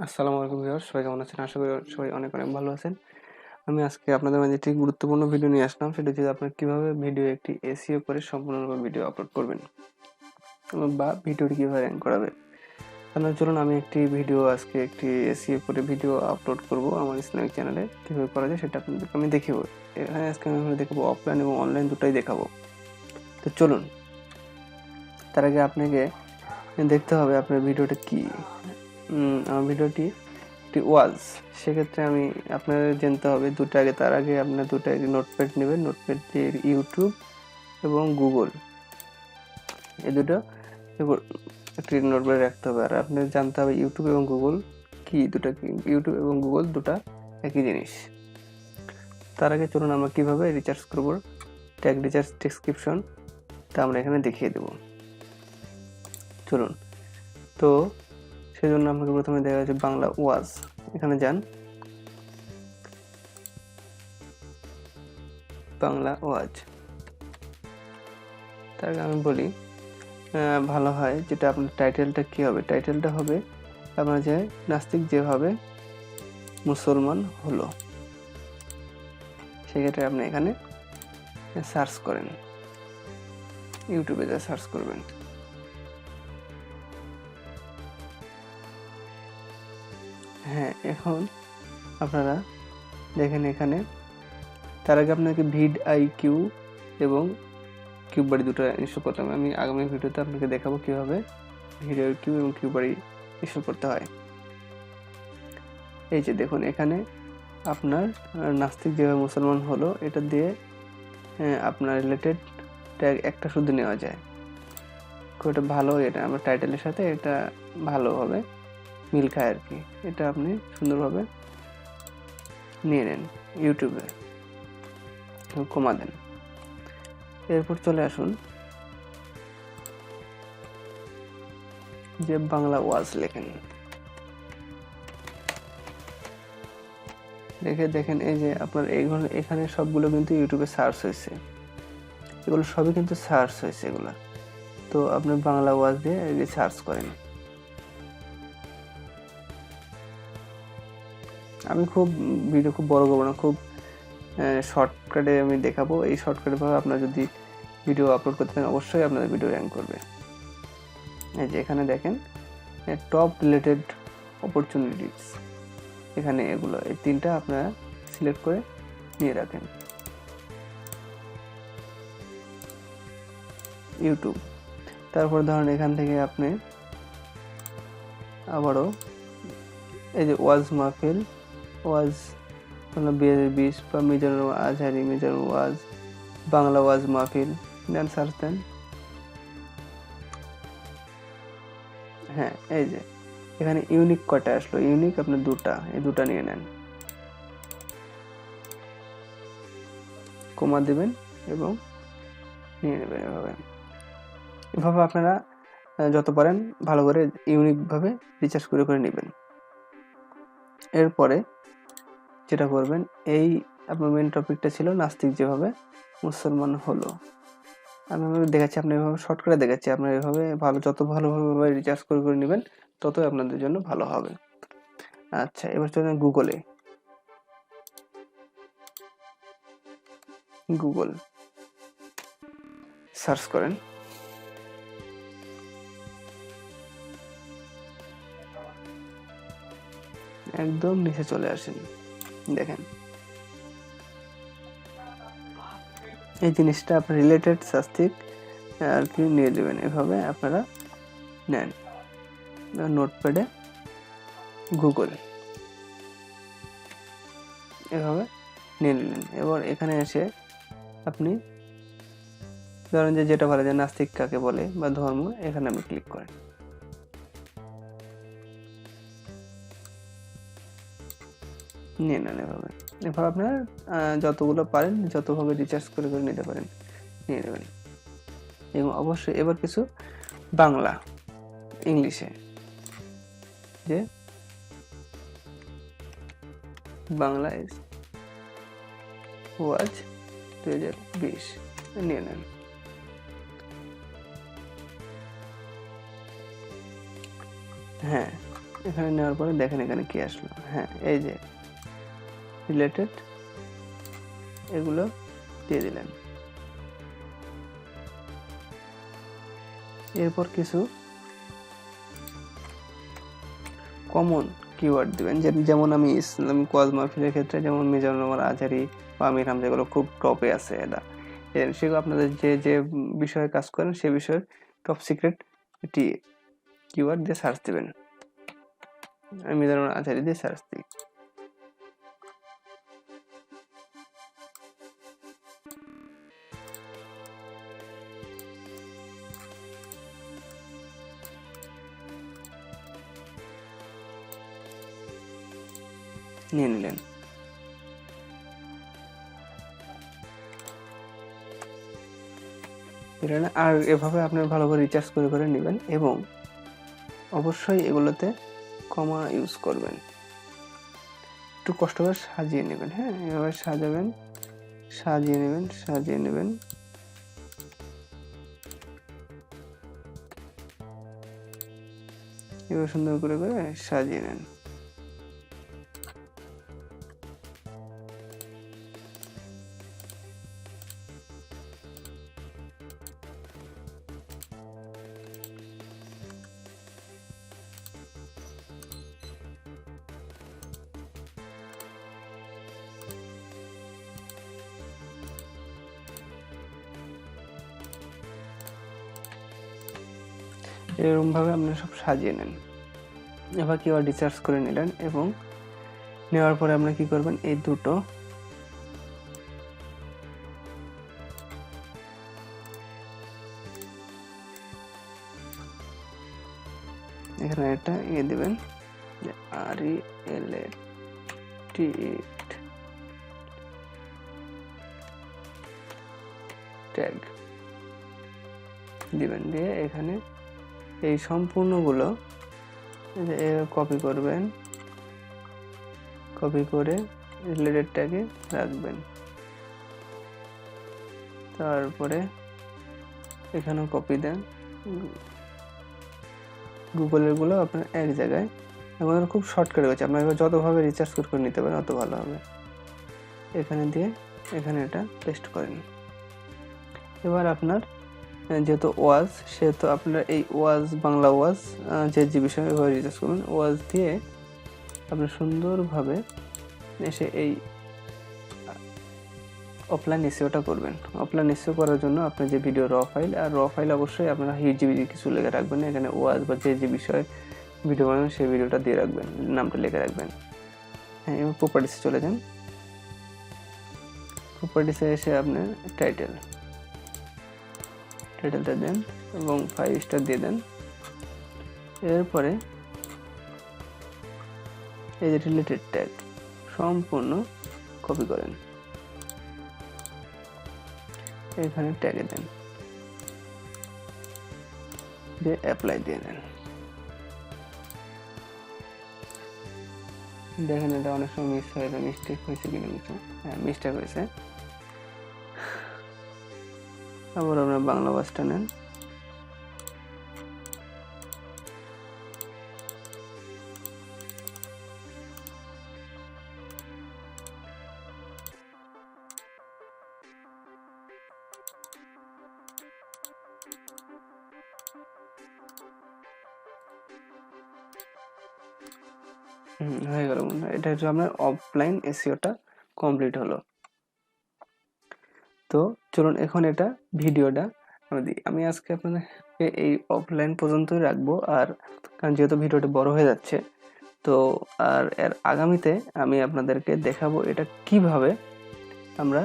আসসালামু আলাইকুম ভিউয়ার্স, সবাই কেমন আছেন? আশা করি সবাই অনেক ভালো আছেন। আমি আজকে আপনাদের মাঝে একটি গুরুত্বপূর্ণ ভিডিও নিয়ে আসলাম। সেটা হচ্ছে আপনারা কিভাবে ভিডিও একটি এসইও করে সম্পূর্ণরূপে ভিডিও আপলোড করবেন বা ভিডিওটি কিভাবে র্যাঙ্ক করাবে। তাহলে চলুন আমি আজকে একটি এসইও করে ভিডিও আপলোড করব আমার ইসলামিক চ্যানেলে। কিভাবে করা যায় সেটা আপনাদেরকে আমি দেখিয়ে এখানে আজকে আমি দেখাবো অফলাইন এবং অনলাইন দুটাই দেখাবো। তো চলুন, তার আগে আপনাকে দেখতে হবে আপনার ভিডিওটা কি। আমার ভিডিওটি একটি ওয়াজ, সেক্ষেত্রে আমি আপনাদের জানতে হবে দুটো আগে। তার আগে আপনার দুটো নোটপ্যাড নেবেন, নোটপ্যাড দিয়ে ইউটিউব এবং গুগল এই দুটো একটি নোটপ্যাড রাখতে হবে। আর আপনার জানতে হবে ইউটিউব এবং গুগল কি, দুটো কি। ইউটিউব এবং গুগল দুটা একই জিনিস। তার আগে চলুন আমরা কিভাবে রিচার্জ করব, ট্যাগ রিচার্জ ডেসক্রিপশন তা আমরা এখানে দেখিয়ে দেব। চলুন, তো সেজন্য আপনাকে প্রথমে দেখা যাচ্ছে বাংলা ওয়াজ, এখানে যান, বাংলা ওয়াজ। তার আগে আমি বলি ভালো হয় যেটা আপনার টাইটেলটা কি হবে। টাইটেলটা হবে আপনার যে নাস্তিক যেভাবে মুসলমান হলো, সেক্ষেত্রে আপনি এখানে সার্চ করেন, ইউটিউবে যা সার্চ করবেন। হ্যাঁ, এখন আপনারা দেখেন এখানে। তার আগে আপনাকে ভিড আই কিউ এবং কিউবারি দুটো ইনস্টল করতে হবে। আমি আগামী ভিডিওতে আপনাকে দেখাবো কিভাবে ভিড আই কিউ এবং কিউবারি ইনস্টল করতে হয়। এই যে দেখুন, এখানে আপনার নাস্তিক যেভাবে মুসলমান হলো এটা দিয়ে আপনার রিলেটেড ট্যাগ একটা শুধু নেওয়া যায়। খুব একটা ভালো, এটা আমার টাইটেলের সাথে এটা ভালোভাবে মিল খায় আর কি। এটা আপনি সুন্দরভাবে নিয়ে নেন, ইউটিউবে কমা দেন। এরপর চলে আসুন যে বাংলা ওয়াজ লেখেন, দেখে দেখেন এই যে আপনার এইগুলো এখানে সবগুলো কিন্তু ইউটিউবে সার্চ হয়েছে, এগুলো সবই কিন্তু সার্চ হয়েছে এগুলো। তো আপনি বাংলা ওয়াজ দিয়ে সার্চ করেন। আমি ভিডিও খুব বড় করবো না, খুব শর্টকাটে আমি দেখাবো। এই শর্টকাটে ভাবে আপনারা যদি ভিডিও আপলোড করতে পারেন অবশ্যই আপনাদের ভিডিও র্যাঙ্ক করবে। এই যে এখানে দেখেন টপ রিলেটেড অপরচুনিটিস, এখানে এগুলো এই তিনটা আপনারা সিলেক্ট করে নিয়ে রাখেন। ইউটিউব, তারপর ধরেন এখান থেকে আপনি আবারও এই যে ওয়াজ মাহফিল, ওয়াজ বিশ বা মিজানুর আজহারি, মিজানুর ওয়াজ, বাংলা ওয়াজ মাহফিল দেন, সার্চ দেন। হ্যাঁ, এই যে এখানে ইউনিক কয়টা আসলো, ইউনিক আপনার দুটা, এই দুটা নিয়ে নেন, কমা দিবেন এবং নিয়ে নেবেন। এভাবে আপনারা যত পারেন ভালো করে ইউনিকভাবে রিচার্জ করে করে নেবেন। এরপরে যেটা করবেন, এই আপনার মেন টপিকটা ছিল নাস্তিক যেভাবে মুসলমান হলো। আমি দেখাচ্ছি, আপনি এভাবে শর্ট করে দেখাচ্ছি। আপনার এভাবে যত ভালোভাবে রিচার্জ করে করে নেবেন ততই আপনাদের জন্য ভালো হবে। আচ্ছা, এবার চলেন গুগলে। গুগল সার্চ করেন, একদম নিচে চলে আসেন। দেখেন এই জিনিসটা আপনার রিলেটেড সাস্তিক আর কি নিয়ে দেবেন। এভাবে আপনারা নেন, নোটপ্যাডে গুগল এভাবে নিয়ে নিলেন। এবার এখানে এসে আপনি ধরেন যে যেটা বলে যে নাস্তিক কাকে বলে বা ধর্ম, এখানে আপনি ক্লিক করেন। নিয়ে নেন এভাবে। এভাবে আপনার যতগুলো পারেন যতভাবে রিচার্জ করে করে নিতে পারেন নিয়ে নেবেন। এবং অবশ্যই এবার কিছু বাংলা, ইংলিশে, যে বাংলা ওয়াজ 2020 নিয়ে নেন। হ্যাঁ, এখানে নেওয়ার পরে দেখেন এখানে কি আসলো। হ্যাঁ, এই যে রিলেটেড এগুলো দিয়ে দিলেন। এরপর কিছু কমন কিওয়ার্ড দিবেন, যেমন আমি ইসলামী কোয়াজ মাহফিলের ক্ষেত্রে যেমন মিজানুর রহমান আজহারি বা আমির হামজা এগুলো খুব টপে আছে। সেগুলো আপনাদের যে যে বিষয়ে কাজ করেন সে বিষয়ের টপ সিক্রেট এটি কিওয়ার্ড দিয়ে সার্চ দিবেন। আমি মিজানুর রহমান আজহারি দিয়ে সার্চ দিই। নিয়ে নিলেন। আর এভাবে আপনার ভালো করে রিচার্জ করে করে নেবেন এবং অবশ্যই এগুলোতে কমা ইউজ করবেন। একটু কষ্ট করে সাজিয়ে নেবেন। হ্যাঁ, এভাবে সাজাবেন, সাজিয়ে নেবেন। এবার সুন্দর করে করে সাজিয়ে নেন। এরকম ভাবে আপনারা সব সাজিয়ে নেন। এবার কিওয়ার্ড রিসার্চ করে নিলেন এবং নেওয়ার পরে আপনারা কি করবেন, এই দুটো এখানে একটা দিবেন যে RELATED ট্যাগ দিবেন। দিয়ে এখানে এই সম্পূর্ণগুলো কপি করবেন, কপি করে রিলেটেড ট্যাগে রাখবেন। তারপরে এখানেও কপি দেন। গুগলের গুলো আপনার এক জায়গায়, আমাদের খুব শর্টকাট হয়েছে, আপনারা যতভাবে রিচার্জ করে নিতে পারেন অত ভালো হবে। এখানে দিয়ে এখানে এটা পেস্ট করেন। এবার আপনার যেহেতু ওয়াজ, সেহেতু আপনারা এই ওয়াজ বাংলা ওয়াজ যে বিষয়ে রিচার্জ করবেন, ওয়াজ দিয়ে আপনি সুন্দরভাবে এসে এই অফলাইন এসইওটা করবেন। অফলাইন এসইও করার জন্য আপনার যে ভিডিও র ফাইল, আর র ফাইল অবশ্যই আপনারা হিজিবি কিছু লিখে রাখবেন। এখানে ওয়াজ বা যে বিষয়ে ভিডিও বানাবেন সেই ভিডিওটা দিয়ে রাখবেন, নামটা লিখে রাখবেন। হ্যাঁ, এবার প্রপার্টিসে চলে যান। প্রপার্টিসে এসে আপনার টাইটেলটা দেন এবং 5 স্টার দিয়ে দেন। এরপরে এই যে রিলেটেড ট্যাগ সম্পূর্ণ কপি করেন, এখানে ট্যাগে দেন, দিয়ে অ্যাপ্লাই দিয়ে দেন। দেখেন এটা অনেক সময় মিস হয়েছে, মিস্টেক হয়েছে কিনা কিছু। হ্যাঁ, মিস্টেক হয়েছে। আবার আপনার বাংলা ওয়াজটা নেন, হয়ে গেল। এটা হচ্ছে আপনার অফলাইন এসইওটা কমপ্লিট হলো। তো চলুন এখন এটা ভিডিওটা আমি আজকে আপনাদেরকে এই অফলাইন পর্যন্তই রাখবো। আর কারণ যেহেতু ভিডিওটা বড় হয়ে যাচ্ছে, তো আর এর আগামীতে আমি আপনাদেরকে দেখাবো এটা কিভাবে আমরা